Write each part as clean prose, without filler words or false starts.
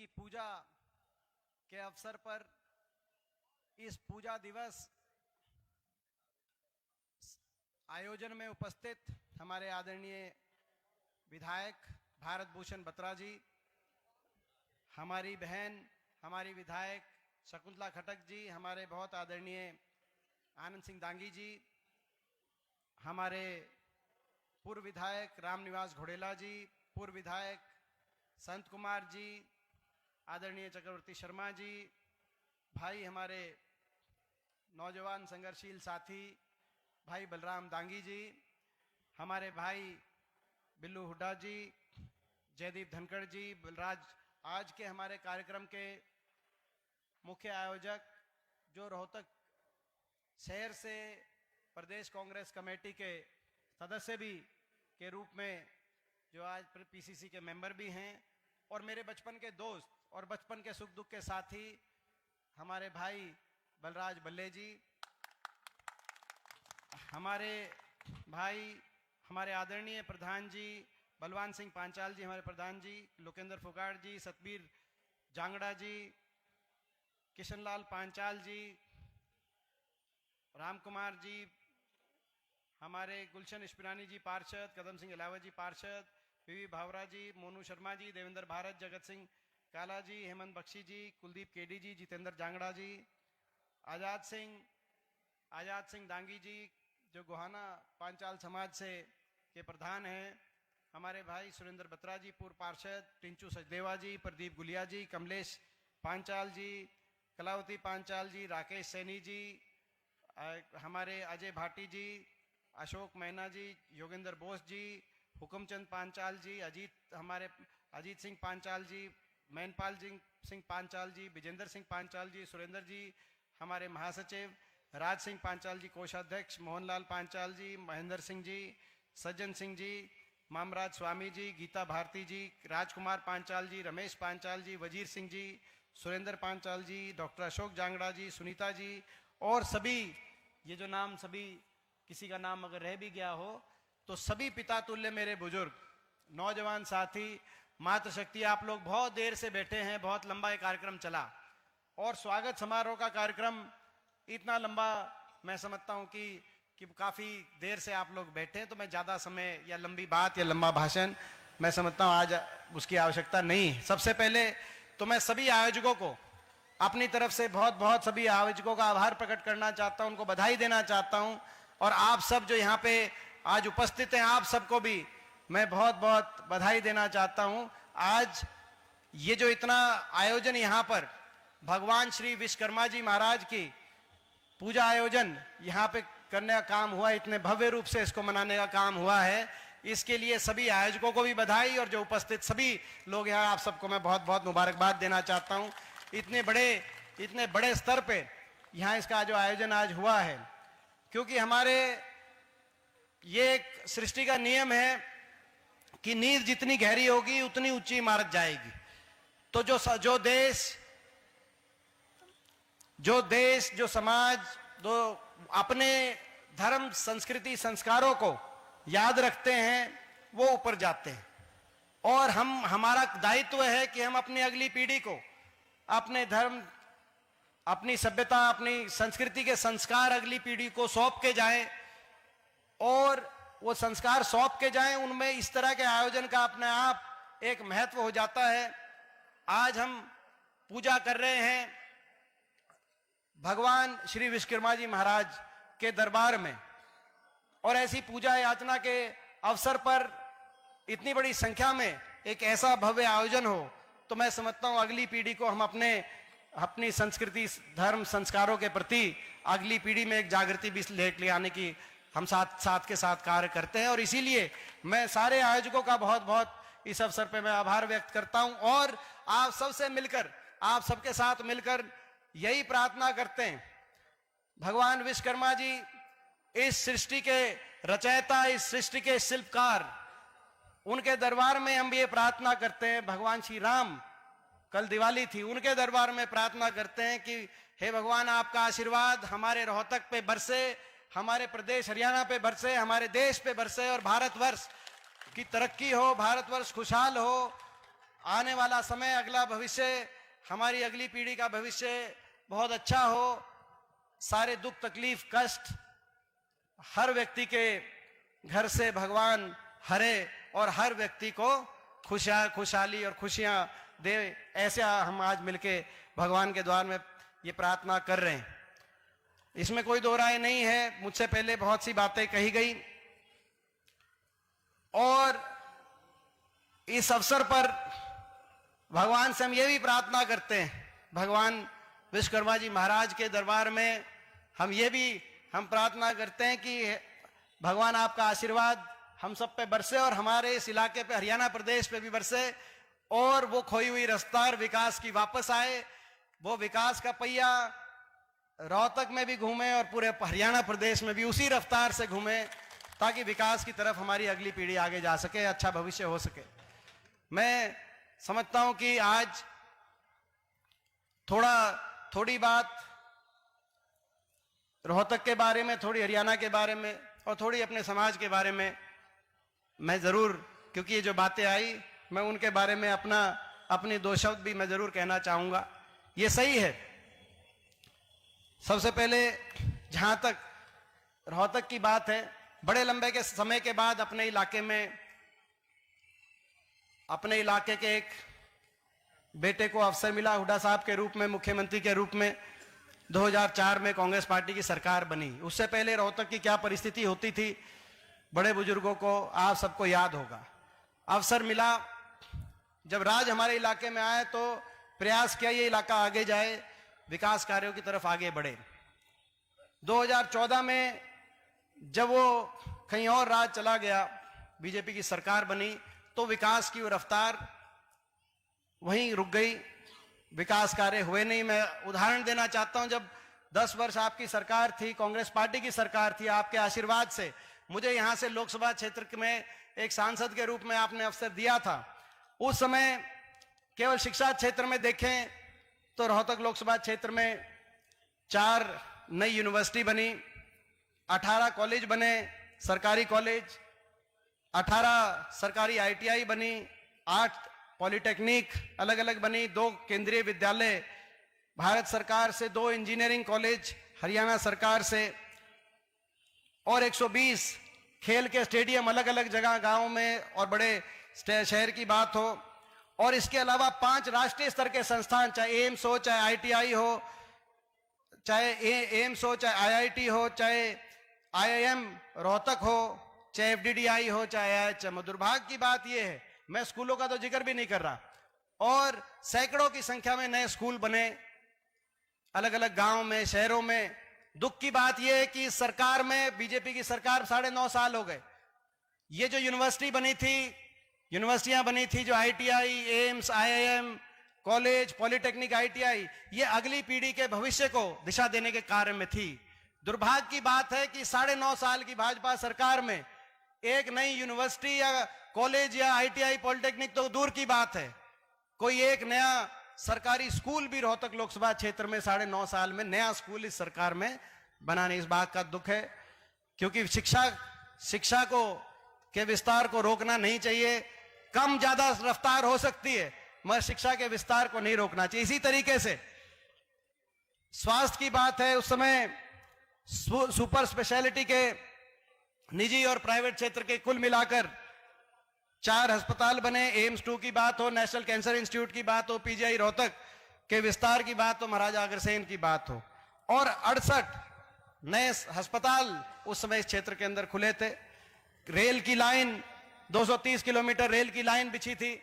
की पूजा के अवसर पर इस पूजा दिवस आयोजन में उपस्थित हमारे आदरणीय विधायक भारत भूषण बत्रा जी, हमारी बहन हमारी विधायक शकुंतला खटक जी, हमारे बहुत आदरणीय आनंद सिंह दांगी जी, हमारे पूर्व विधायक रामनिवास घोड़ेला जी, पूर्व विधायक संत कुमार जी, आदरणीय चक्रवर्ती शर्मा जी, भाई हमारे नौजवान संघर्षशील साथी भाई बलराम दांगी जी, हमारे भाई बिल्लू हुड्डा जी, जयदीप धनखड़ जी, बलराज, आज के हमारे कार्यक्रम के मुख्य आयोजक जो रोहतक शहर से प्रदेश कांग्रेस कमेटी के सदस्य भी के रूप में जो आज पीसीसी के मेंबर भी हैं, और मेरे बचपन के दोस्त और बचपन के सुख दुख के साथी हमारे भाई बलराज बल्ले जी, हमारे भाई हमारे आदरणीय प्रधान जी बलवान सिंह पांचाल जी, हमारे प्रधान जी लोकेंद्र फोगाट जी, सतबीर जांगड़ा जी, किशनलाल पांचाल जी, राम कुमार जी, हमारे गुलशन इश्पिरानी जी पार्षद, कदम सिंह इलावा जी पार्षद, पीवी भावरा जी, मोनू शर्मा जी, देवेंद्र भारत, जगत सिंह काला जी, हेमंत बख्शी जी, कुलदीप केडी जी, जितेंद्र जांगड़ा जी, आजाद सिंह दांगी जी जो गोहाना पांचाल समाज से के प्रधान हैं, हमारे भाई सुरेंद्र बत्रा जी पूर्व पार्षद, टिंचू सचदेवा जी, प्रदीप गुलिया जी, कमलेश पांचाल जी, कलावती पांचाल जी, राकेश सैनी जी, हमारे अजय भाटी जी, अशोक मैना जी, योगेंद्र बोस जी, हुकुमचंद पांचाल जी, हमारे अजीत सिंह पांचाल जी, मैनपाल सिंह पांचाल जी, विजेंद्र सिंह पांचाल जी, सुरेंद्र जी, हमारे महासचिव राज सिंह पांचाल जी, कोषाध्यक्ष मोहनलाल पांचाल जी, महेंद्र सिंह जी, सज्जन सिंह जी, मामराज स्वामी जी, गीता भारती जी, राजकुमार पांचाल जी, रमेश पांचाल जी, वजीर सिंह जी, सुरेंद्र पांचाल जी, डॉक्टर अशोक जांगड़ा जी, सुनीता जी, और सभी ये जो नाम सभी किसी का नाम अगर रह भी गया हो तो सभी पिता तुल्य मेरे बुजुर्ग नौजवान साथी, मातृशक्ति, आप लोग बहुत देर से बैठे हैं, बहुत लंबा ये कार्यक्रम चला और स्वागत समारोह का कार्यक्रम इतना लंबा मैं समझता हूं कि काफी देर से आप लोग बैठे हैं, तो मैं ज्यादा समय या लंबी बात या लंबा भाषण मैं समझता हूं आज उसकी आवश्यकता नहीं है। सबसे पहले तो मैं सभी आयोजकों को अपनी तरफ से बहुत बहुत सभी आयोजकों का आभार प्रकट करना चाहता हूं, उनको बधाई देना चाहता हूं, और आप सब जो यहाँ पे आज उपस्थित हैं आप सबको भी मैं बहुत बहुत बधाई देना चाहता हूं। आज ये जो इतना आयोजन यहाँ पर भगवान श्री विश्वकर्मा जी महाराज की पूजा आयोजन यहाँ पे करने का काम हुआ, इतने भव्य रूप से इसको मनाने का काम हुआ है, इसके लिए सभी आयोजकों को भी बधाई, और जो उपस्थित सभी लोग यहाँ आप सबको मैं बहुत बहुत मुबारकबाद देना चाहता हूँ। इतने बड़े स्तर पे यहाँ इसका जो आयोजन आज हुआ है, क्योंकि हमारे ये एक सृष्टि का नियम है कि नींव जितनी गहरी होगी उतनी ऊंची इमारत जाएगी। तो जो देश जो समाज जो अपने धर्म संस्कृति संस्कारों को याद रखते हैं वो ऊपर जाते हैं, और हमारा दायित्व है कि हम अपनी अगली पीढ़ी को अपने धर्म, अपनी सभ्यता, अपनी संस्कृति के संस्कार अगली पीढ़ी को सौंप के जाएं, और वो संस्कार सौंप के जाएं, उनमें इस तरह के आयोजन का अपने आप एक महत्व हो जाता है। आज हम पूजा कर रहे हैं भगवान श्री विश्वकर्मा जी महाराज के दरबार में, और ऐसी पूजा याचना के अवसर पर इतनी बड़ी संख्या में एक ऐसा भव्य आयोजन हो, तो मैं समझता हूं अगली पीढ़ी को हम अपनी संस्कृति धर्म संस्कारों के प्रति अगली पीढ़ी में एक जागृति भी ले आने की हम साथ के साथ कार्य करते हैं, और इसीलिए मैं सारे आयोजकों का बहुत बहुत इस अवसर पे मैं आभार व्यक्त करता हूं, और आप सबसे मिलकर, आप सबके साथ मिलकर यही प्रार्थना करते हैं, भगवान विश्वकर्मा जी इस सृष्टि के रचयिता, इस सृष्टि के शिल्पकार, उनके दरबार में हम ये प्रार्थना करते हैं। भगवान श्री राम, कल दिवाली थी, उनके दरबार में प्रार्थना करते हैं कि हे भगवान आपका आशीर्वाद हमारे रोहतक पे बरसे, हमारे प्रदेश हरियाणा पे बरसे, हमारे देश पे बरसे, और भारतवर्ष की तरक्की हो, भारतवर्ष खुशहाल हो, आने वाला समय, अगला भविष्य, हमारी अगली पीढ़ी का भविष्य बहुत अच्छा हो। सारे दुख तकलीफ कष्ट हर व्यक्ति के घर से भगवान हरे और हर व्यक्ति को खुशहाली और खुशियां दे, ऐसे हम आज मिलके भगवान के द्वार में ये प्रार्थना कर रहे हैं। इसमें कोई दो राय नहीं है, मुझसे पहले बहुत सी बातें कही गई और इस अवसर पर भगवान से हम ये भी प्रार्थना करते हैं, भगवान विश्वकर्मा जी महाराज के दरबार में हम प्रार्थना करते हैं कि भगवान आपका आशीर्वाद हम सब पे बरसे और हमारे इस इलाके पे, हरियाणा प्रदेश पे भी बरसे और वो खोई हुई रफ्तार विकास की वापस आए। वो विकास का पहिया रोहतक में भी घूमे और पूरे हरियाणा प्रदेश में भी उसी रफ्तार से घूमे, ताकि विकास की तरफ हमारी अगली पीढ़ी आगे जा सके, अच्छा भविष्य हो सके। मैं समझता हूं कि आज थोड़ी बात रोहतक के बारे में, थोड़ी हरियाणा के बारे में और थोड़ी अपने समाज के बारे में मैं जरूर, क्योंकि ये जो बातें आई, मैं उनके बारे में अपने दो शब्द भी मैं जरूर कहना चाहूंगा। ये सही है। सबसे पहले जहां तक रोहतक की बात है, बड़े लंबे के समय के बाद अपने इलाके के एक बेटे को अवसर मिला हुड्डा साहब के रूप में, मुख्यमंत्री के रूप में। 2004 में कांग्रेस पार्टी की सरकार बनी। उससे पहले रोहतक की क्या परिस्थिति होती थी, बड़े बुजुर्गों को आप सबको याद होगा। अवसर मिला, जब राज हमारे इलाके में आए तो प्रयास किया ये इलाका आगे जाए, विकास कार्यों की तरफ आगे बढ़े। 2014 में जब वो कहीं और राज चला गया, बीजेपी की सरकार बनी, तो विकास की वो रफ्तार वहीं रुक गई, विकास कार्य हुए नहीं। मैं उदाहरण देना चाहता हूं, जब 10 वर्ष आपकी सरकार थी, कांग्रेस पार्टी की सरकार थी, आपके आशीर्वाद से मुझे यहां से लोकसभा क्षेत्र में एक सांसद के रूप में आपने अवसर दिया था। उस समय केवल शिक्षा क्षेत्र में देखें तो रोहतक लोकसभा क्षेत्र में 4 नई यूनिवर्सिटी बनी, 18 कॉलेज बने, सरकारी कॉलेज, 18 सरकारी ITI बनी, 8 पॉलिटेक्निक अलग अलग बनी, 2 केंद्रीय विद्यालय भारत सरकार से, 2 इंजीनियरिंग कॉलेज हरियाणा सरकार से और 120 खेल के स्टेडियम अलग अलग जगह गांव में और बड़े शहर की बात हो। और इसके अलावा 5 राष्ट्रीय स्तर के संस्थान, चाहे एम्स हो, चाहे ITI हो, चाहे एम्स हो, चाहे IIT हो, चाहे IIM रोहतक हो, चाहे FDDI हो, चाहे IHM। दुर्भाग्य की बात यह है, मैं स्कूलों का तो जिक्र भी नहीं कर रहा, और सैकड़ों की संख्या में नए स्कूल बने अलग अलग गांव में, शहरों में। दुख की बात यह है कि सरकार में, बीजेपी की सरकार 9.5 साल हो गए। ये जो यूनिवर्सिटियां बनी थी, जो ITI, AIIMS, IIM, college, polytechnic, ITI, ये अगली पीढ़ी के भविष्य को दिशा देने के कार्य में थी। दुर्भाग्य की बात है कि 9.5 साल की भाजपा सरकार में एक नई यूनिवर्सिटी या कॉलेज या ITI, पॉलिटेक्निक तो दूर की बात है, कोई एक नया सरकारी स्कूल भी रोहतक लोकसभा क्षेत्र में 9.5 साल में नया स्कूल इस सरकार में बना नहीं। इस बात का दुख है, क्योंकि शिक्षा के विस्तार को रोकना नहीं चाहिए। कम ज्यादा रफ्तार हो सकती है, मगर शिक्षा के विस्तार को नहीं रोकना चाहिए। इसी तरीके से स्वास्थ्य की बात है, उस समय सुपर स्पेशलिटी के निजी और प्राइवेट क्षेत्र के कुल मिलाकर 4 अस्पताल बने। एम्स 2 की बात हो, नेशनल कैंसर इंस्टीट्यूट की बात हो, PGI रोहतक के विस्तार की बात हो, महाराजा अग्रसेन की बात हो, और 68 नए अस्पताल उस समय इस क्षेत्र के अंदर खुले थे। रेल की लाइन 230 किलोमीटर रेल की लाइन बिछी थी,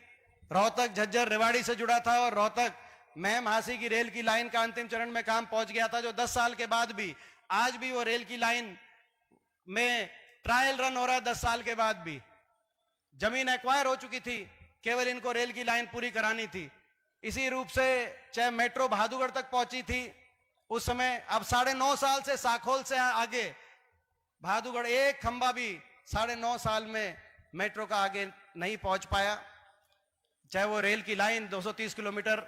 रोहतक झज्जर रेवाड़ी से जुड़ा था, और रोहतक महम हांसी की रेल की लाइन का अंतिम चरण में काम पहुंच गया था, जो 10 साल के बाद भी आज भी वो रेल की लाइन में ट्रायल रन हो रहा है। 10 साल के बाद भी जमीन एक्वायर हो चुकी थी, केवल इनको रेल की लाइन पूरी करानी थी। इसी रूप से चाहे मेट्रो भादुगढ़ तक पहुंची थी उस समय, अब 9.5 साल से साखोल से आगे भादुगढ़ एक खंबा भी 9.5 साल में मेट्रो का आगे नहीं पहुंच पाया। चाहे वो रेल की लाइन 230 किलोमीटर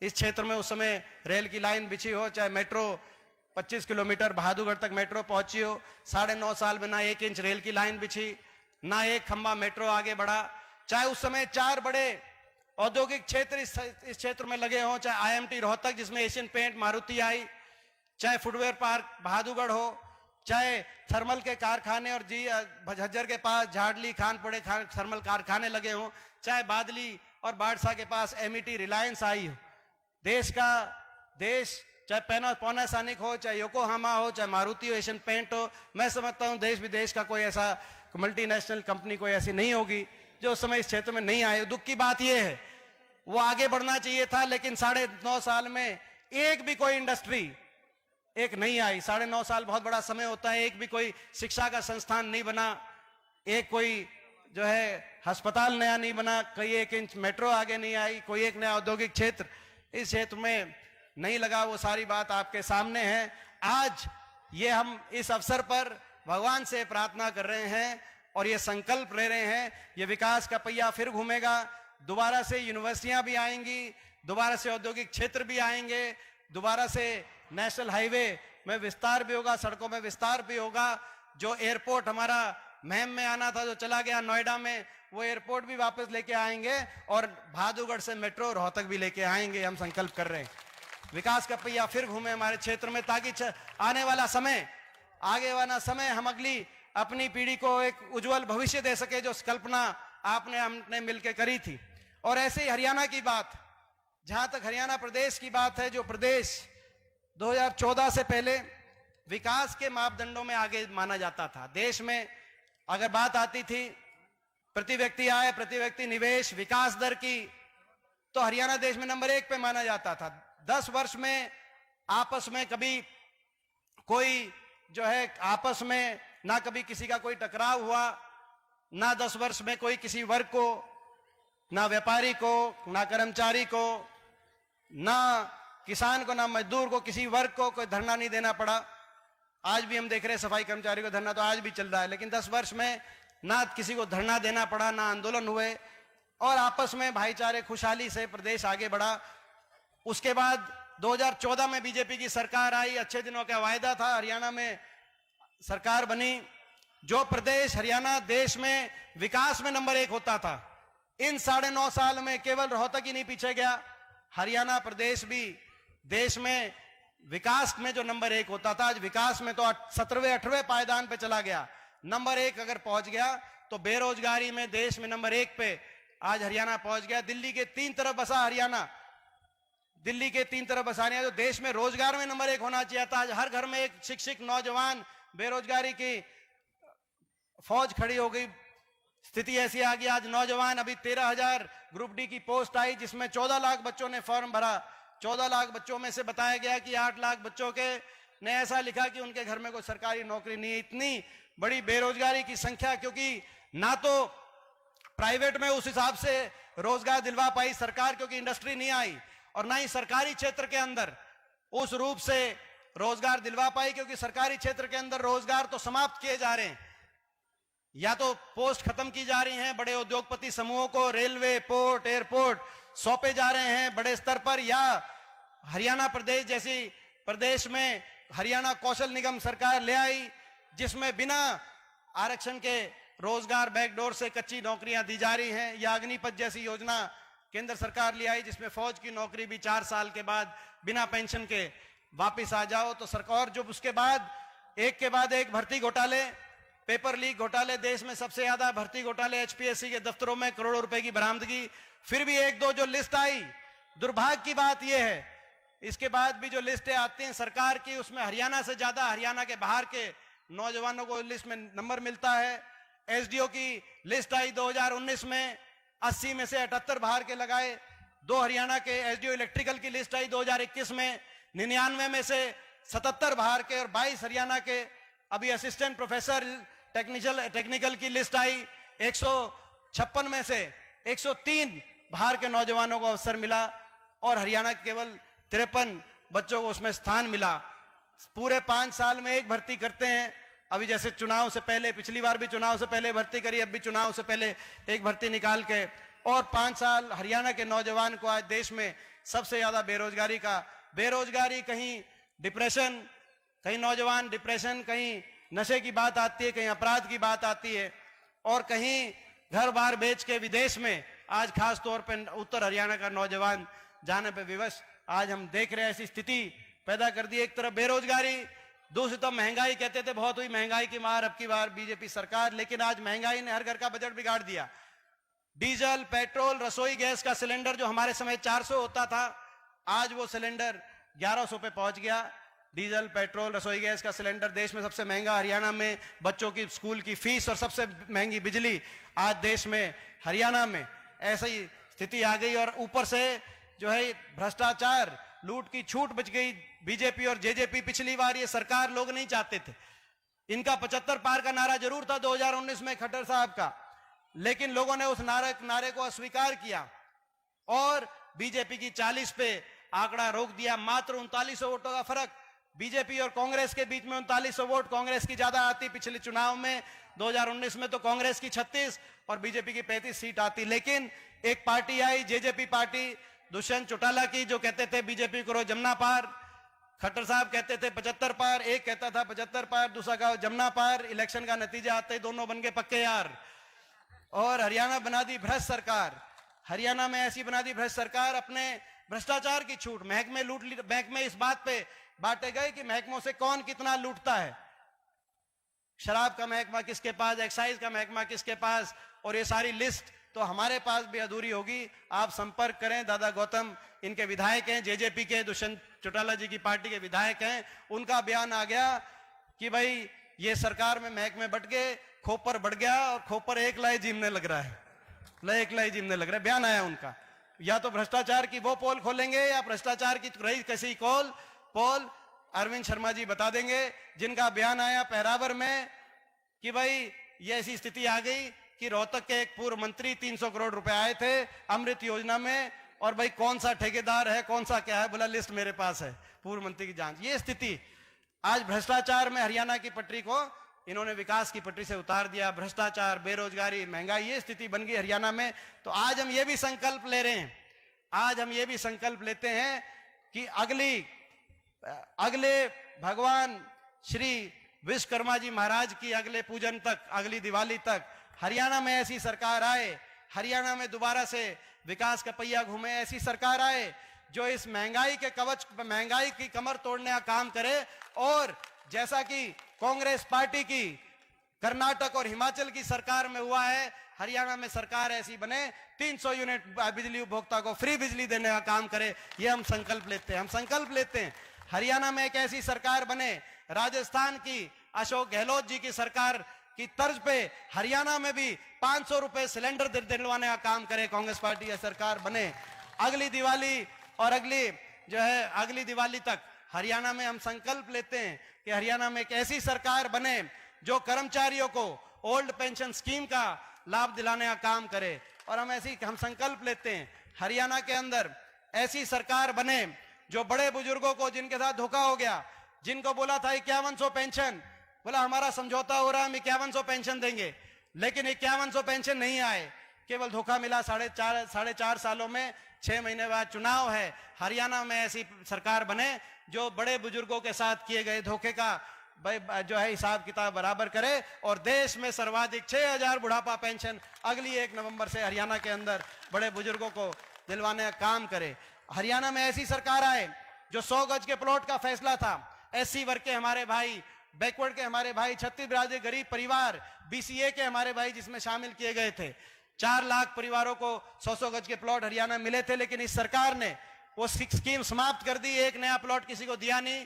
इस क्षेत्र में उस समय रेल की लाइन बिछी हो, चाहे मेट्रो 25 किलोमीटर भादुगढ़ तक मेट्रो पहुंची हो, 9.5 साल में ना 1 इंच रेल की लाइन बिछी, ना एक खंबा मेट्रो आगे बढ़ा। चाहे उस समय 4 बड़े औद्योगिक क्षेत्र इस क्षेत्र में लगे हों, चाहे आईएमटी रोहतक जिसमें एशियन पेंट, मारुति आई, चाहे फुटवेयर पार्क बहादुरगढ़ हो, चाहे थर्मल के कारखाने और झज्जर के पास झाड़ली खानपुड़े थर्मल कारखाने लगे हों, चाहे बादली और बाड़सा के पास एमईटी रिलायंस आई हो। देश चाहे पैनासोनिक हो, चाहे योकोहामा हो, चाहे मारुति हो, एशियन पेंट हो, मैं समझता हूं देश विदेश का कोई ऐसा मल्टीनेशनल कंपनी कोई ऐसी नहीं होगी जो उस समय इस क्षेत्र में नहीं आए। दुख की बात यह है वो आगे बढ़ना चाहिए था, लेकिन 9.5 साल में एक भी कोई इंडस्ट्री एक नहीं आई। 9.5 साल बहुत बड़ा समय होता है। एक भी कोई शिक्षा का संस्थान नहीं बना, एक कोई जो है अस्पताल नया नहीं बना, कोई 1 इंच मेट्रो आगे नहीं आई, कोई एक नया औद्योगिक क्षेत्र इस क्षेत्र में नहीं लगा। वो सारी बात आपके सामने है। आज ये हम इस अवसर पर भगवान से प्रार्थना कर रहे हैं और ये संकल्प ले रहे हैं, ये विकास का पहिया फिर घूमेगा, दोबारा से यूनिवर्सिटियां भी आएंगी, दोबारा से औद्योगिक क्षेत्र भी आएंगे, दोबारा से नेशनल हाईवे में विस्तार भी होगा, सड़कों में विस्तार भी होगा। जो एयरपोर्ट हमारा महम में आना था, जो चला गया नोएडा में, वो एयरपोर्ट भी वापस लेके आएंगे और बहादुरगढ़ से मेट्रो रोहतक भी लेके आएंगे। हम संकल्प कर रहे हैं विकास का पहिया फिर घूमे हमारे क्षेत्र में, ताकि आगे वाला समय हम अगली अपनी पीढ़ी को एक उज्जवल भविष्य दे सके, जो कल्पना हमने मिलकर करी थी। और ऐसे ही हरियाणा की बात, जहां तक हरियाणा प्रदेश की बात है, जो प्रदेश 2014 से पहले विकास के मापदंडों में आगे माना जाता था। देश में अगर बात आती थी प्रति व्यक्ति आय, प्रति व्यक्ति निवेश, विकास दर की, तो हरियाणा देश में नंबर 1 पे माना जाता था। 10 वर्ष में आपस में कभी कोई जो है आपस में ना कभी किसी का कोई टकराव हुआ, ना 10 वर्ष में कोई किसी वर्ग को, ना व्यापारी को, ना कर्मचारी को, ना किसान को, ना मजदूर को, किसी वर्ग को कोई धरना नहीं देना पड़ा। आज भी हम देख रहे हैं सफाई कर्मचारी को धरना तो आज भी चल रहा है, लेकिन 10 वर्ष में ना किसी को धरना देना पड़ा, ना आंदोलन हुए, और आपस में भाईचारे खुशहाली से प्रदेश आगे बढ़ा। उसके बाद 2014 में बीजेपी की सरकार आई, अच्छे दिनों का वायदा था, हरियाणा में सरकार बनी। जो प्रदेश हरियाणा देश में विकास में नंबर 1 होता था, इन 9.5 साल में केवल रोहतक ही नहीं पीछे गया, हरियाणा प्रदेश भी देश में विकास में जो नंबर 1 होता था, आज विकास में तो 17वें 18वें पायदान पे चला गया। नंबर 1 अगर पहुंच गया तो बेरोजगारी में देश में नंबर 1 पे आज हरियाणा पहुंच गया। दिल्ली के 3 तरफ बसा हरियाणा, दिल्ली के 3 तरफ बसाने जो देश में रोजगार में नंबर 1 होना चाहिए था। आज हर घर में एक शिक्षित नौजवान, बेरोजगारी की फौज खड़ी हो गई। स्थिति ऐसी आ गई, आज नौजवान, अभी 13,000 ग्रुप डी की पोस्ट आई, जिसमें 14 लाख बच्चों ने फॉर्म भरा। 14 लाख बच्चों में से बताया गया कि 8 लाख बच्चों के ने ऐसा लिखा कि उनके घर में कोई सरकारी नौकरी नहीं है। इतनी बड़ी बेरोजगारी की संख्या, क्योंकि ना तो प्राइवेट में उस हिसाब से रोजगार दिलवा पाई सरकार, क्योंकि इंडस्ट्री नहीं आई, और ना ही सरकारी क्षेत्र के अंदर उस रूप से रोजगार दिलवा पाई, क्योंकि सरकारी क्षेत्र के अंदर रोजगार तो समाप्त किए जा रहे हैं, या तो पोस्ट खत्म की जा रही हैं, बड़े उद्योगपति समूहों को रेलवे, पोर्ट, एयरपोर्ट सौंपे जा रहे हैं बड़े स्तर पर, या हरियाणा प्रदेश जैसी प्रदेश में हरियाणा कौशल निगम सरकार ले आई, जिसमें बिना आरक्षण के रोजगार बैकडोर से कच्ची नौकरियां दी जा रही हैं, या अग्निपथ जैसी योजना केंद्र सरकार ले आई, जिसमें फौज की नौकरी भी 4 साल के बाद बिना पेंशन के वापस आ जाओ। तो सरकार जो उसके बाद एक के बाद एक भर्ती घोटाले, पेपर लीक घोटाले, देश में सबसे ज्यादा भर्ती घोटाले एचपीएससी के दफ्तरों में करोड़ों रुपए की बरामदगी, फिर भी 1-2 जो लिस्ट आई, दुर्भाग्य की बात यह है इसके बाद भी जो लिस्टें आती हैं सरकार की, उसमें हरियाणा से ज्यादा हरियाणा के बाहर के नौजवानों को लिस्ट में नंबर मिलता है। एसडीओ की लिस्ट आई 2019 में, 80 में से 78 बाहर के लगाए। 2 हरियाणा के एसडीओ इलेक्ट्रिकल की लिस्ट आई 2021 में, 99 में से 77 बाहर के और 22 हरियाणा के। अभी असिस्टेंट प्रोफेसर टेक्निकल की लिस्ट आई, 156 में से 103 बाहर के नौजवानों को अवसर मिला, और हरियाणा केवल 53 बच्चों को उसमें स्थान मिला। पूरे 5 साल में एक भर्ती करते हैं। अभी जैसे चुनाव से पहले, पिछली बार भी चुनाव से पहले भर्ती करी, अब भी चुनाव से पहले एक भर्ती निकाल के, और 5 साल हरियाणा के नौजवान को आज देश में सबसे ज्यादा बेरोजगारी, कहीं डिप्रेशन, कहीं नौजवान डिप्रेशन, कहीं नशे की बात आती है, कहीं अपराध की बात आती है, और कहीं घर बार बेच के विदेश में आज खास तौर पर उत्तर हरियाणा का नौजवान जाने पे विवश आज हम देख रहे हैं ऐसी स्थिति पैदा कर दी। एक तरफ बेरोजगारी, दूसरी तरफ महंगाई। कहते थे बहुत हुई महंगाई की मार अब की बार बीजेपी सरकार, लेकिन आज महंगाई ने हर घर का बजट बिगाड़ दिया। डीजल, पेट्रोल, रसोई गैस का सिलेंडर जो हमारे समय 400 होता था, आज वो सिलेंडर 1100 पे पहुंच गया। डीजल, पेट्रोल, रसोई गैस का सिलेंडर देश में सबसे महंगा हरियाणा में। बच्चों की स्कूल की फीस और सबसे महंगी बिजली आज देश में हरियाणा में। ऐसी स्थिति आ गई और ऊपर से जो है भ्रष्टाचार, लूट की छूट बच गई। बीजेपी और जेजेपी पिछली बार ये सरकार लोग नहीं चाहते थे। इनका 75 पार का नारा जरूर था 2019 में खट्टर साहब का, लेकिन लोगों ने उस नारे को अस्वीकार किया और बीजेपी की 40 पे आंकड़ा रोक दिया। मात्र 3900 वोटों का फर्क बीजेपी और कांग्रेस के बीच में। 3900 वोट कांग्रेस की ज्यादा आती पिछले चुनाव में। 2019 में तो कांग्रेस की 36 और बीजेपी की 35 सीट आती। लेकिन एक पार्टी आई, जेजेपी पार्टी, दुष्यंत चौटाला की, जो कहते थे बीजेपी करो जमुना पार। खट्टर साहब कहते थे 75 पार, एक कहता था 75 पार, दूसरा कहा जमुना पार। इलेक्शन का नतीजा आते ही दोनों बन गए पक्के यार और हरियाणा बना दी भ्रष्ट सरकार। हरियाणा में ऐसी बना दी भ्रष्ट सरकार, अपने भ्रष्टाचार की छूट। महकमे लूट ली। महकमे इस बात पे बांटे गए कि महकमों से कौन कितना लूटता है। शराब का महकमा किसके पास, एक्साइज का महकमा किसके पास, और ये सारी लिस्ट तो हमारे पास भी अधूरी होगी। आप संपर्क करें, दादा गौतम इनके विधायक हैं, जेजेपी के, दुष्यंत चौटाला जी की पार्टी के विधायक हैं। उनका बयान आ गया कि भाई ये सरकार में महकमे बट गए, खोपर बढ़ गया और खोपर एक लाई जीमने लग रहा है, एक लाई जीमने लग रहा है। बयान आया उनका। या तो भ्रष्टाचार की वो पोल खोलेंगे या भ्रष्टाचार की रही कैसी पोल अरविंद शर्मा जी बता देंगे, जिनका बयान आया पहरावर में कि भाई ये ऐसी स्थिति आ गई कि रोहतक के एक पूर्व मंत्री 300 करोड़ रुपए आए थे अमृत योजना में, और भाई कौन सा ठेकेदार है, कौन सा क्या है, बोला लिस्ट मेरे पास है, पूर्व मंत्री की जांच। ये स्थिति आज भ्रष्टाचार में हरियाणा की पटरी को इन्होंने विकास की पटरी से उतार दिया। भ्रष्टाचार, बेरोजगारी, महंगाई, ये स्थिति बन गई हरियाणा में। तो आज हम ये भी संकल्प ले रहे हैं, आज हम ये भी संकल्प लेते हैं कि अगले भगवान श्री विश्वकर्मा जी महाराज की अगले पूजन तक, अगली दिवाली तक हरियाणा में ऐसी सरकार आए, हरियाणा में दोबारा से विकास का पहिया घूमे, ऐसी सरकार आए जो इस महंगाई के कवच, महंगाई की कमर तोड़ने का काम करे। और जैसा कि कांग्रेस पार्टी की कर्नाटक और हिमाचल की सरकार में हुआ है, हरियाणा में सरकार ऐसी बने 300 यूनिट बिजली उपभोक्ता को फ्री बिजली देने का काम करे। ये हम संकल्प लेते हैं। हम संकल्प लेते हैं हरियाणा में एक ऐसी सरकार बने, राजस्थान की अशोक गहलोत जी की सरकार की तर्ज पे हरियाणा में भी 500 रुपए सिलेंडर दिलवाने का काम करे, कांग्रेस पार्टी की सरकार बने। अगली दिवाली और अगली दिवाली तक हरियाणा में हम संकल्प लेते हैं कि हरियाणा में एक ऐसी सरकार बने जो कर्मचारियों को ओल्ड पेंशन स्कीम का लाभ दिलाने का काम करे। और हम संकल्प लेते हैं हरियाणा के अंदर ऐसी सरकार बने जो बड़े बुजुर्गों को, जिनके साथ धोखा हो गया, जिनको बोला था 5100 पेंशन, बोला हमारा समझौता हो रहा है, हम 5100 पेंशन देंगे, लेकिन 5100 पेंशन नहीं आए, केवल धोखा मिला। साढ़े चार सालों में 6 महीने बाद चुनाव है। हरियाणा में ऐसी सरकार बने जो बड़े बुजुर्गों के साथ किए गए धोखे का जो है हिसाब किताब बराबर करे और देश में सर्वाधिक 6000 बुढ़ापा पेंशन अगली 1 नवंबर से हरियाणा के अंदर बड़े बुजुर्गों को दिलवाने का काम करे। हरियाणा में ऐसी सरकार आए जो 100 गज के प्लॉट का फैसला था, एससी वर्ग के हमारे भाई, बैकवर्ड के हमारे भाई, छत्तीसगढ़ गरीब परिवार, बीसीए के हमारे भाई जिसमें शामिल किए गए थे। 4 लाख परिवारों को 100 गज के प्लॉट हरियाणा मिले थे, लेकिन इस सरकार ने वो स्कीम समाप्त कर दी। एक नया प्लॉट किसी को दिया नहीं।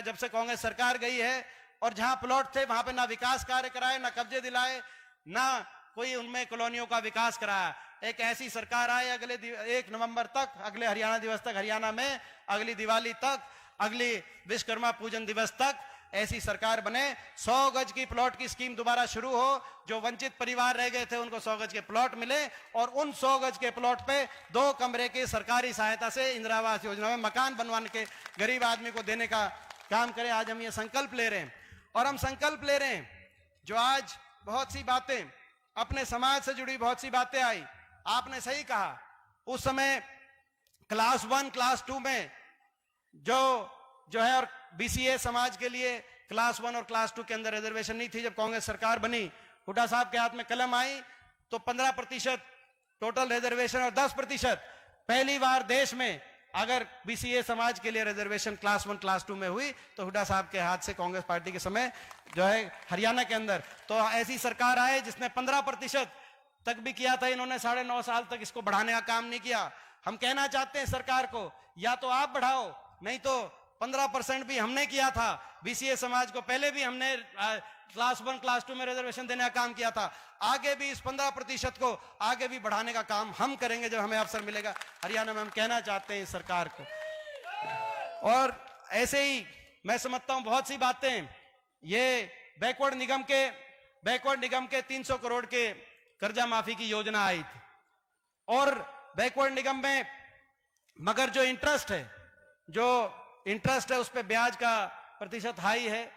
जब से कांग्रेस सरकार गई है, और जहां प्लॉट थे वहां पे ना विकास कार्य कराए, ना कब्जे दिलाए, ना कोई उनमें कॉलोनियों का विकास कराया। एक ऐसी सरकार आए अगले 1 नवंबर तक, अगले हरियाणा दिवस तक, हरियाणा में अगली दिवाली तक, अगली विश्वकर्मा पूजन दिवस तक ऐसी सरकार बने। 100 गज की प्लॉट की स्कीम दोबारा शुरू हो, जो वंचित परिवार रह गए थे उनको 100 गज के प्लॉट मिले, और उन 100 गज के प्लॉट पे 2 कमरे के सरकारी सहायता से इंदिरा आवास योजना में मकान बनवाने के गरीब आदमी को देने का काम करें। आज हम ये संकल्प ले रहे हैं। और हम संकल्प ले रहे हैं जो आज बहुत सी बातें, अपने समाज से जुड़ी बहुत सी बातें आई। आपने सही कहा, उस समय क्लास 1 क्लास 2 में जो है, और बीसीए समाज के लिए क्लास 1 और क्लास 2 के अंदर रिजर्वेशन नहीं थी। जब कांग्रेस सरकार बनी, हुड्डा साहब के हाथ में कलम आई तो 15% टोटल रिजर्वेशन और 10% पहली बार देश में अगर बीसीए समाज के लिए रिजर्वेशन क्लास 1 क्लास 2 में हुई तो हुड्डा साहब के हाथ से कांग्रेस पार्टी के समय जो है हरियाणा के अंदर। तो ऐसी सरकार आए जिसने 15% तक भी किया था, इन्होंने 9.5 साल तक इसको बढ़ाने का काम नहीं किया। हम कहना चाहते हैं सरकार को, या तो आप बढ़ाओ, नहीं तो 15% भी हमने किया था बीसीए समाज को, पहले भी हमने क्लास 1 क्लास 2 में रिजर्वेशन देने का काम किया था, आगे भी इस 15% को आगे भी बढ़ाने का काम हम करेंगे जब हमें अवसर मिलेगा। हरियाणा में हम कहना चाहते हैं सरकार को। और ऐसे ही मैं समझता हूं बहुत सी बातें, ये बैकवर्ड निगम के 300 करोड़ के कर्जा माफी की योजना आई थी, और बैकवर्ड निगम में मगर जो इंटरेस्ट है उस पर ब्याज का प्रतिशत हाई है,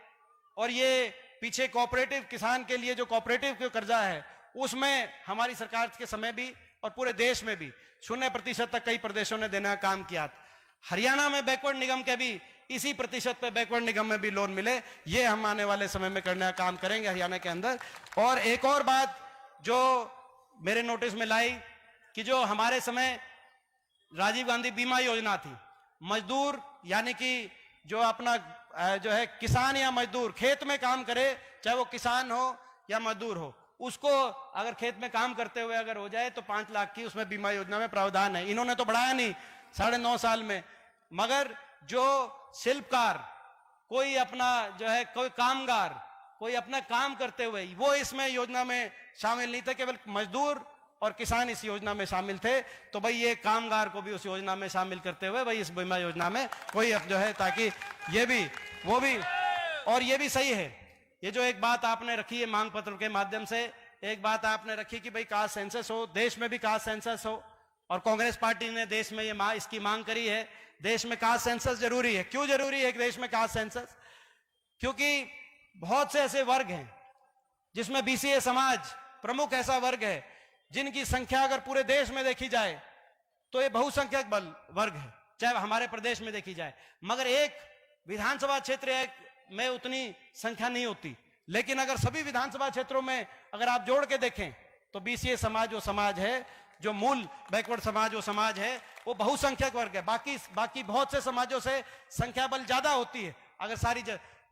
और ये पीछे कोऑपरेटिव किसान के लिए जो कोऑपरेटिव का कर्जा है उसमें हमारी सरकार के समय भी और पूरे देश में भी 0% तक कई प्रदेशों ने देने का काम किया था। हरियाणा में बैकवर्ड निगम के भी इसी प्रतिशत पे बैकवर्ड निगम में भी लोन मिले, ये हम आने वाले समय में करने का काम करेंगे हरियाणा के अंदर। और एक और बात जो मेरे नोटिस में लाई कि जो हमारे समय राजीव गांधी बीमा योजना थी, मजदूर यानी कि जो अपना जो है किसान या मजदूर खेत में काम करे, चाहे वो किसान हो या मजदूर हो, उसको अगर खेत में काम करते हुए अगर हो जाए तो 5 लाख की उसमें बीमा योजना में प्रावधान है। इन्होंने तो बढ़ाया नहीं 9.5 साल में, मगर जो शिल्पकार, कोई अपना जो है कोई कामगार, कोई अपना काम करते हुए, वो इसमें योजना में शामिल नहीं थे, केवल मजदूर और किसान इस योजना में शामिल थे। तो भाई ये कामगार को भी उस योजना में शामिल करते हुए भाई इस बीमा योजना में कोई अब जो है, ताकि ये भी वो भी, और ये भी सही है। ये जो एक बात आपने रखी है मांग पत्र के माध्यम से, एक बात आपने रखी कि भाई कास्ट सेंसस हो, देश में भी कास्ट सेंसस हो, और कांग्रेस पार्टी ने देश में ये इसकी मांग करी है। देश में कास्ट सेंसस जरूरी है। क्यों जरूरी है देश में कास्ट सेंसस? क्योंकि बहुत से ऐसे वर्ग हैं जिसमें बीसीए समाज प्रमुख ऐसा वर्ग है जिनकी संख्या अगर पूरे देश में देखी जाए तो ये बहुसंख्यक वर्ग है, चाहे हमारे प्रदेश में देखी जाए, मगर एक विधानसभा क्षेत्र में उतनी संख्या नहीं होती। लेकिन अगर सभी विधानसभा क्षेत्रों में अगर आप जोड़ के देखें तो बीसीए समाज वो समाज है, जो मूल बैकवर्ड समाज वो समाज है, वो बहुसंख्यक वर्ग है। बाकी बहुत से समाजों से संख्या बल ज्यादा होती है अगर सारी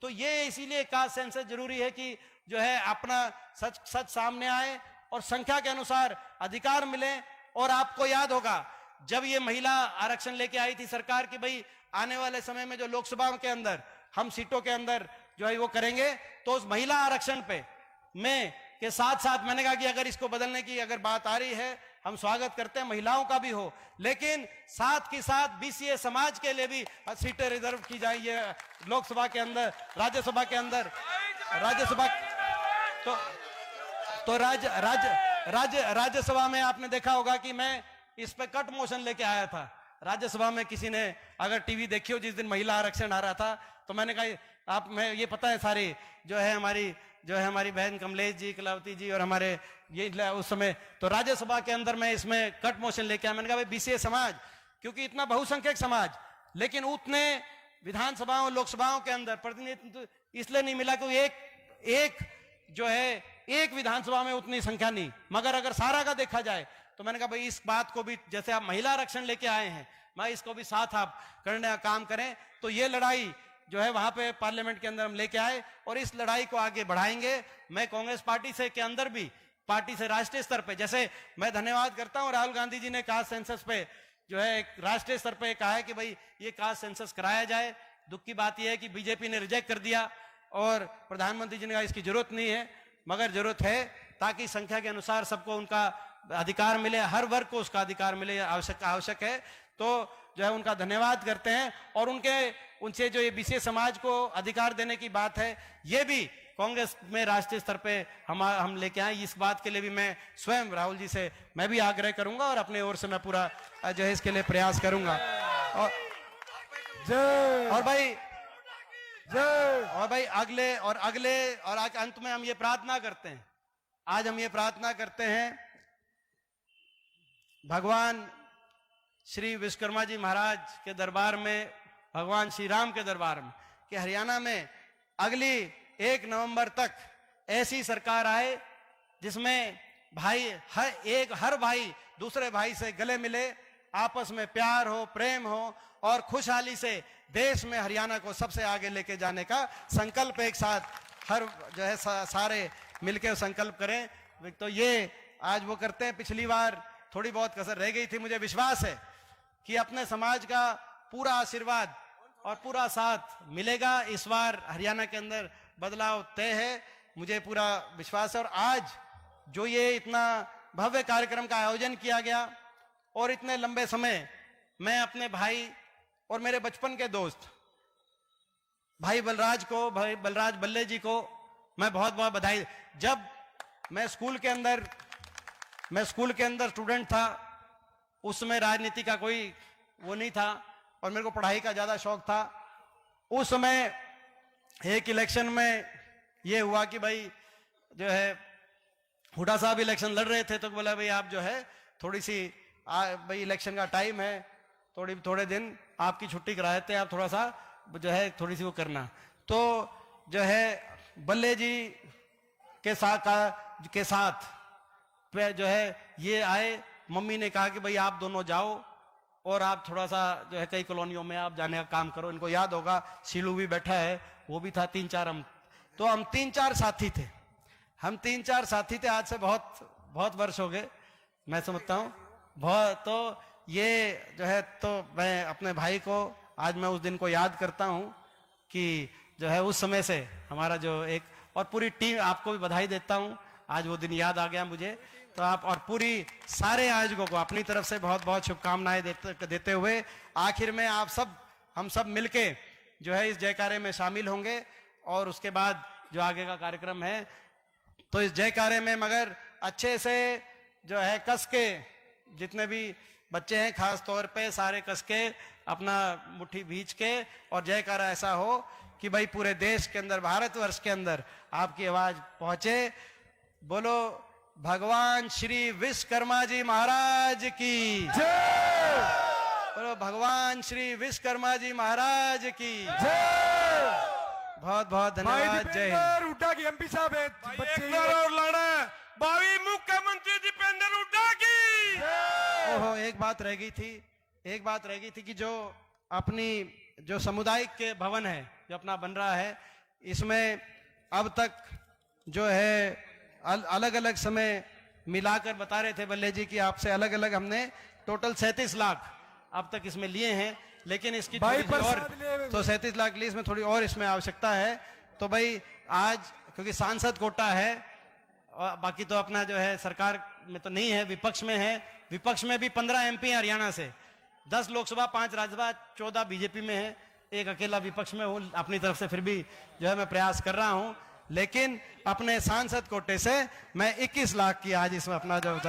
तो ये इसीलिए कास्ट सेंसस जरूरी है कि जो है अपना सच सामने आए और संख्या के अनुसार अधिकार मिले। और आपको याद होगा जब ये महिला आरक्षण लेके आई थी सरकार की, भाई आने वाले समय में जो लोकसभा के अंदर हम सीटों के अंदर जो है वो करेंगे, तो उस महिला आरक्षण पे में के साथ साथ मैंने कहा कि अगर इसको बदलने की अगर बात आ रही है, हम स्वागत करते हैं महिलाओं का भी हो, लेकिन साथ के साथ बीसीए समाज के लिए भी सीटें रिजर्व की जाएंगी लोकसभा के अंदर, राज्यसभा के अंदर। राज्यसभा तो राज्यसभा में आपने देखा होगा कि मैं इस पे कट मोशन लेके आया था। राज्यसभा में किसी ने अगर टीवी देखी हो, जिस दिन महिला आरक्षण आ रहा था, तो मैंने कहा आप मैं ये पता है सारी जो है हमारी बहन कमलेश जी, कलावती जी और हमारे ये उस समय, तो राज्यसभा के अंदर मैं इसमें कट मोशन लेके आया। मैंने कहा भाई बीसीए समाज, क्योंकि इतना बहुसंख्यक समाज, लेकिन उतने विधानसभाओं लोकसभाओं के अंदर प्रतिनिधित्व इसलिए नहीं मिला क्योंकि एक जो है एक विधानसभा में उतनी संख्या नहीं। मगर अगर सारा का देखा जाए तो मैंने कहा भाई इस बात को भी, जैसे आप महिला आरक्षण लेके आए हैं, मैं इसको भी साथ आप करने का काम करें। तो ये लड़ाई जो है वहां पे पार्लियामेंट के अंदर हम लेके आए और इस लड़ाई को आगे बढ़ाएंगे। मैं कांग्रेस पार्टी से के अंदर भी, पार्टी से राष्ट्रीय स्तर पे, जैसे मैं धन्यवाद करता हूं राहुल गांधी जी ने कास्ट सेंसस पे जो है राष्ट्रीय स्तर पे कहा है कि भाई ये कास्ट सेंसस कराया जाए। दुख की बात यह है कि बीजेपी ने रिजेक्ट कर दिया और प्रधानमंत्री जी ने कहा इसकी जरूरत नहीं है, मगर जरूरत है ताकि संख्या के अनुसार सबको उनका अधिकार मिले, हर वर्ग को उसका अधिकार मिले, आवश्यक है। तो जो है उनका धन्यवाद करते हैं और उनसे जो ये बीसीए समाज को अधिकार देने की बात है, ये भी कांग्रेस में राष्ट्रीय स्तर पे हम लेके आए। इस बात के लिए भी मैं स्वयं राहुल जी से मैं भी आग्रह करूंगा और अपने ओर से मैं पूरा जो है इसके लिए प्रयास करूंगा। और भाई अगले और अंत में हम ये प्रार्थना करते हैं, आज हम ये प्रार्थना करते हैं भगवान श्री विश्वकर्मा जी महाराज के दरबार में, भगवान श्री राम के दरबार में, कि हरियाणा में अगली 1 नवंबर तक ऐसी सरकार आए जिसमें भाई हर भाई दूसरे भाई से गले मिले, आपस में प्यार हो, प्रेम हो और खुशहाली से देश में हरियाणा को सबसे आगे लेके जाने का संकल्प एक साथ हर जो है सारे मिलकर संकल्प करें। तो ये आज वो करते हैं। पिछली बार थोड़ी बहुत कसर रह गई थी, मुझे विश्वास है कि अपने समाज का पूरा आशीर्वाद और पूरा साथ मिलेगा। इस बार हरियाणा के अंदर बदलाव तय है, मुझे पूरा विश्वास है। और आज जो ये इतना भव्य कार्यक्रम का आयोजन किया गया और इतने लंबे समय मैं अपने भाई और मेरे बचपन के दोस्त भाई बलराज बल्ले जी को मैं बहुत बहुत बधाई। जब मैं स्कूल के अंदर स्टूडेंट था, उस समय राजनीति का कोई वो नहीं था और मेरे को पढ़ाई का ज्यादा शौक था। उस समय एक इलेक्शन में ये हुआ कि भाई जो है हुड्डा साहब इलेक्शन लड़ रहे थे, तो बोला भाई आप जो है थोड़ी सी भाई इलेक्शन का टाइम है, थोड़े दिन आपकी छुट्टी करा देते हैं, आप थोड़ा सा जो है थोड़ी सी वो करना। तो जो है बल्ले जी के साथ पे जो है ये आए। मम्मी ने कहा कि भाई आप दोनों जाओ और आप थोड़ा सा जो है कई कॉलोनियों में आप जाने का काम करो। इनको याद होगा शीलू भी बैठा है, वो भी था, 3-4 हम 3-4 साथी थे। हम 3-4 साथी थे, आज से बहुत वर्ष हो गए मैं समझता हूँ बहुत। तो ये जो है तो मैं अपने भाई को आज मैं उस दिन को याद करता हूँ कि जो है उस समय से हमारा जो एक और पूरी टीम, आपको भी बधाई देता हूँ, आज वो दिन याद आ गया मुझे। तो आप और पूरी सारे आयोजकों को अपनी तरफ से बहुत बहुत शुभकामनाएं देते हुए आखिर में हम सब मिलके जो है इस जयकारे में शामिल होंगे और उसके बाद जो आगे का कार्यक्रम है। तो इस जयकारे में मगर अच्छे से जो है कस के जितने भी बच्चे हैं खास तौर पे सारे कस के अपना मुट्ठी भींच के और जयकारा ऐसा हो कि भाई पूरे देश के अंदर, भारतवर्ष के अंदर आपकी आवाज पहुंचे। बोलो भगवान श्री विश्वकर्मा जी महाराज की जय। बोलो भगवान श्री विश्वकर्मा जी महाराज की जय। बहुत बहुत धन्यवाद। जय हिंद। हुड्डा की एमपी साहब है, भावी मुख्यमंत्री दीपेंद्र हुड्डा की। ओहो, एक बात रह गई थी कि जो अपनी जो सामुदायिक के भवन है जो अपना बन रहा है, इसमें अब तक जो है अलग अलग समय मिलाकर बता रहे थे बल्ले जी की आपसे अलग अलग हमने टोटल 37 लाख अब तक इसमें लिए हैं, लेकिन इसकी थोड़ी और तो 37 लाख लिए, इसमें थोड़ी और इसमें आवश्यकता है। तो भाई आज क्योंकि सांसद कोटा है और बाकी तो अपना जो है सरकार में तो नहीं है, विपक्ष में है। विपक्ष में भी 15 MP है हरियाणा से, 10 लोकसभा 5 राज्यसभा, 14 बीजेपी में है, एक अकेला विपक्ष में हूं। अपनी तरफ से फिर भी जो है मैं प्रयास कर रहा हूं, लेकिन अपने सांसद कोटे से मैं 21 लाख की आज इसमें अपना जो